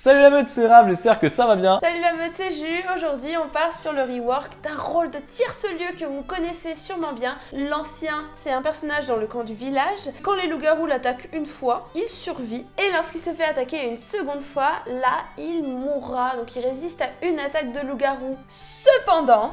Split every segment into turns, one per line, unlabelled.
Salut la meute, c'est Raph, j'espère que ça va bien.
Salut la meute, c'est Jus. Aujourd'hui, on part sur le rework d'un rôle de tierce-lieu que vous connaissez sûrement bien. L'ancien, c'est un personnage dans le camp du village. Quand les loups-garous l'attaquent une fois, il survit. Et lorsqu'il se fait attaquer une seconde fois, là, il mourra. Donc il résiste à une attaque de loup-garou. Cependant...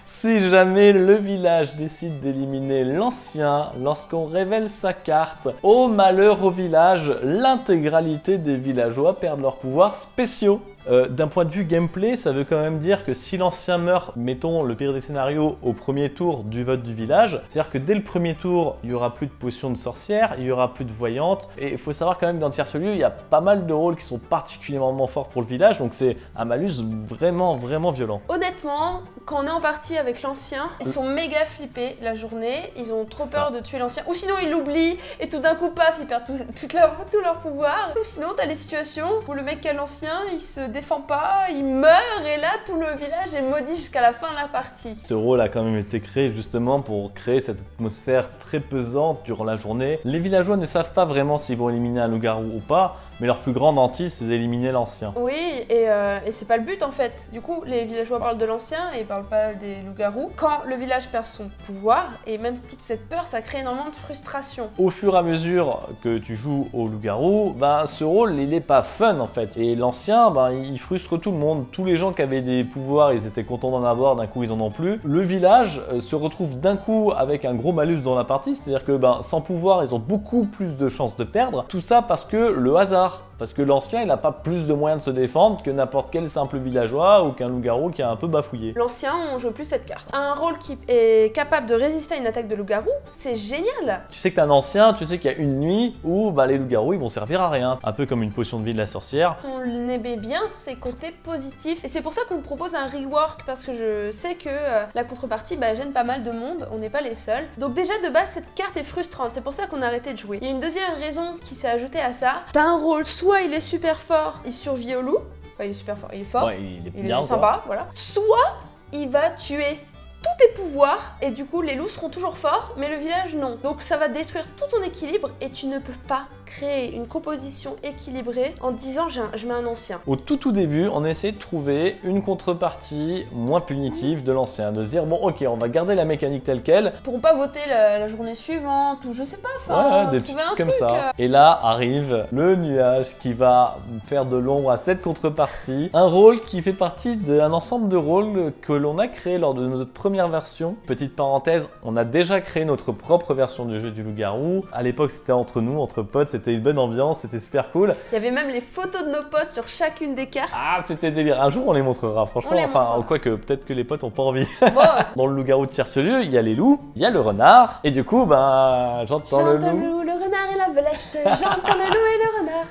Si jamais le village décide d'éliminer l'ancien, lorsqu'on révèle sa carte, au malheur au village, l'intégralité des villageois perdent leurs pouvoirs spéciaux. D'un point de vue gameplay, ça veut quand même dire que si l'ancien meurt, mettons le pire des scénarios, au premier tour du vote du village, c'est-à-dire que dès le premier tour, il n'y aura plus de potions de sorcière, il n'y aura plus de voyante, et il faut savoir quand même que dans tierce-lieu, il y a pas mal de rôles qui sont particulièrement forts pour le village, donc c'est un malus vraiment violent.
Honnêtement, quand on est en partie avec l'ancien, ils sont méga flippés la journée, ils ont trop peur de tuer l'ancien, ou sinon ils l'oublient, et tout d'un coup, paf, ils perdent tout leur pouvoir. Ou sinon, t'as les situations où le mec qui a l'ancien, il se défend pas, il meurt et là tout le village est maudit jusqu'à la fin de la partie.
Ce rôle a quand même été créé justement pour créer cette atmosphère très pesante durant la journée. Les villageois ne savent pas vraiment s'ils vont éliminer un loup-garou ou pas, mais leur plus grande hantise c'est d'éliminer l'ancien.
Oui, et c'est pas le but en fait. Du coup, les villageois parlent de l'ancien et ils parlent pas des loups-garous. Quand le village perd son pouvoir, et même toute cette peur, ça crée énormément de frustration.
Au fur et à mesure que tu joues au loup-garou, ce rôle il est pas fun en fait. Et l'ancien, il frustre tout le monde. Tous les gens qui avaient des pouvoirs, ils étaient contents d'en avoir, d'un coup ils en ont plus. Le village se retrouve d'un coup avec un gros malus dans la partie, c'est-à-dire que sans pouvoir, ils ont beaucoup plus de chances de perdre. Tout ça parce que le hasard. Parce que l'ancien, il n'a pas plus de moyens de se défendre que n'importe quel simple villageois ou qu'un loup-garou qui a un peu bafouillé.
L'ancien, on joue plus cette carte. Un rôle qui est capable de résister à une attaque de loup-garou, c'est génial.
Tu sais que t'es un ancien, tu sais qu'il y a une nuit où les loups-garous, ils vont servir à rien. Un peu comme une potion de vie de la sorcière.
On aimait bien ses côtés positifs. Et c'est pour ça qu'on propose un rework, parce que je sais que la contrepartie gêne pas mal de monde, on n'est pas les seuls. Donc déjà, de base, cette carte est frustrante, c'est pour ça qu'on a arrêté de jouer. Il y a une deuxième raison qui s'est ajoutée à ça. T'as un rôle, soit il est super fort, il survit au loup. Enfin, il est super fort, il est fort.
Ouais, il est
sympa, voilà. Soit il va tuer tous tes pouvoirs et du coup les loups seront toujours forts mais le village non. Donc ça va détruire tout ton équilibre et tu ne peux pas créer une composition équilibrée en disant je mets un ancien.
Au tout début, on essaie de trouver une contrepartie moins punitive de l'ancien, de se dire bon ok, on va garder la mécanique telle quelle.
Ils pourront pas voter la journée suivante ou je sais pas, enfin
des petits trucs comme ça. Et là arrive le nuage qui va faire de l'ombre à cette contrepartie, un rôle qui fait partie d'un ensemble de rôles que l'on a créé lors de notre première version. Petite parenthèse, on a déjà créé notre propre version du jeu du loup-garou. À l'époque, c'était entre nous, entre potes, c'était une bonne ambiance, c'était super cool.
Il y avait même les photos de nos potes sur chacune des cartes.
Ah, c'était délire. Un jour, on les montrera, franchement. Enfin, quoique, peut-être que les potes ont pas envie.
Bon,
dans le loup-garou de tierce-lieu, il y a les loups, il y a le renard, et du coup, j'entends le loup.
Le renard et la belette, j'entends le loup et le renard.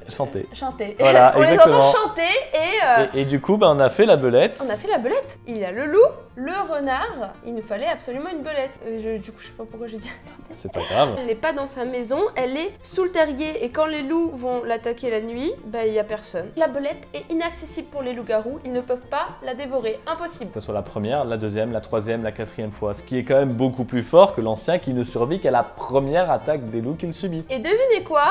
Chanter.
Voilà, on
exactement.
les entend chanter
et du coup, on a fait la belette.
On a fait la belette. Il y a le loup, le renard. Il nous fallait absolument une belette. Du coup, je sais pas pourquoi j'ai dit attendez.
C'est pas grave.
Elle n'est pas dans sa maison, elle est sous le terrier. Et quand les loups vont l'attaquer la nuit, il y a personne. La belette est inaccessible pour les loups-garous. Ils ne peuvent pas la dévorer. Impossible.
Que ce soit la première, la deuxième, la troisième, la quatrième fois. Ce qui est quand même beaucoup plus fort que l'ancien qui ne survit qu'à la première attaque des loups qu'il subit.
Et devinez quoi?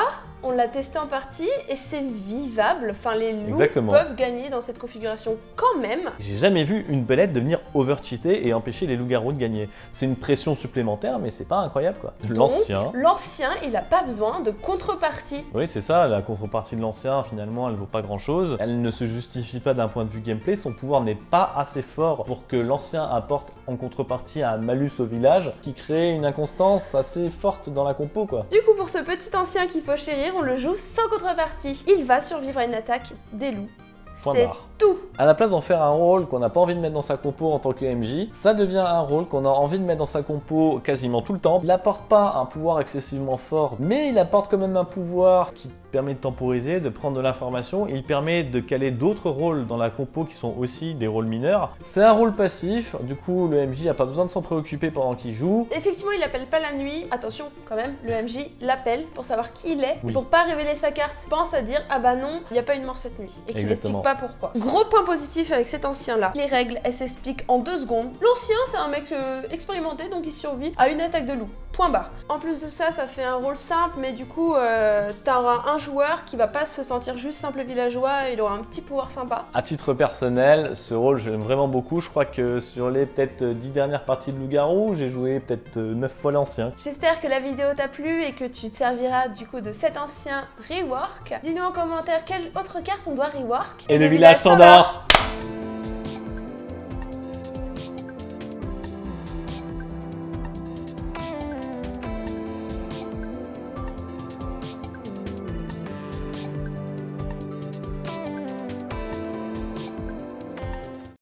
On l'a testé en partie et c'est vivable. Enfin, les loups peuvent gagner dans cette configuration quand même.
J'ai jamais vu une belette devenir overcheater et empêcher les loups-garous de gagner. C'est une pression supplémentaire, mais c'est pas incroyable quoi.
L'ancien, il a pas besoin de contrepartie.
Oui, c'est ça. La contrepartie de l'ancien, finalement, elle vaut pas grand-chose. Elle ne se justifie pas d'un point de vue gameplay. Son pouvoir n'est pas assez fort pour que l'ancien apporte en contrepartie un malus au village qui crée une inconstance assez forte dans la compo quoi.
Du coup, pour ce petit ancien qu'il faut chérir, on le joue sans contrepartie. Il va survivre à une attaque des loups. C'est tout.
À la place d'en faire un rôle qu'on n'a pas envie de mettre dans sa compo en tant que MJ, ça devient un rôle qu'on a envie de mettre dans sa compo quasiment tout le temps. Il n'apporte pas un pouvoir excessivement fort, mais il apporte quand même un pouvoir qui permet de temporiser, de prendre de l'information. Il permet de caler d'autres rôles dans la compo qui sont aussi des rôles mineurs. C'est un rôle passif, du coup le MJ n'a pas besoin de s'en préoccuper pendant qu'il joue.
Effectivement, il appelle pas la nuit. Attention quand même, le MJ l'appelle pour savoir qui il est.
Oui.
Pour pas révéler sa carte, pense à dire ah bah non, il n'y a pas une mort cette nuit. Et qu'il n'explique pas pourquoi. Gros point positif avec cet ancien là. Les règles, elles s'expliquent en 2 secondes. L'ancien, c'est un mec expérimenté, donc il survit à une attaque de loup. Point barre. En plus de ça, ça fait un rôle simple, mais du coup, t'auras un joueur qui va pas se sentir juste simple villageois, il aura un petit pouvoir sympa.
À titre personnel, ce rôle j'aime vraiment beaucoup. Je crois que sur les peut-être 10 dernières parties de loup-garou, j'ai joué peut-être 9 fois l'ancien.
J'espère que la vidéo t'a plu et que tu te serviras du coup de cet ancien rework. Dis-nous en commentaire quelle autre carte on doit rework.
Et le village s'endort.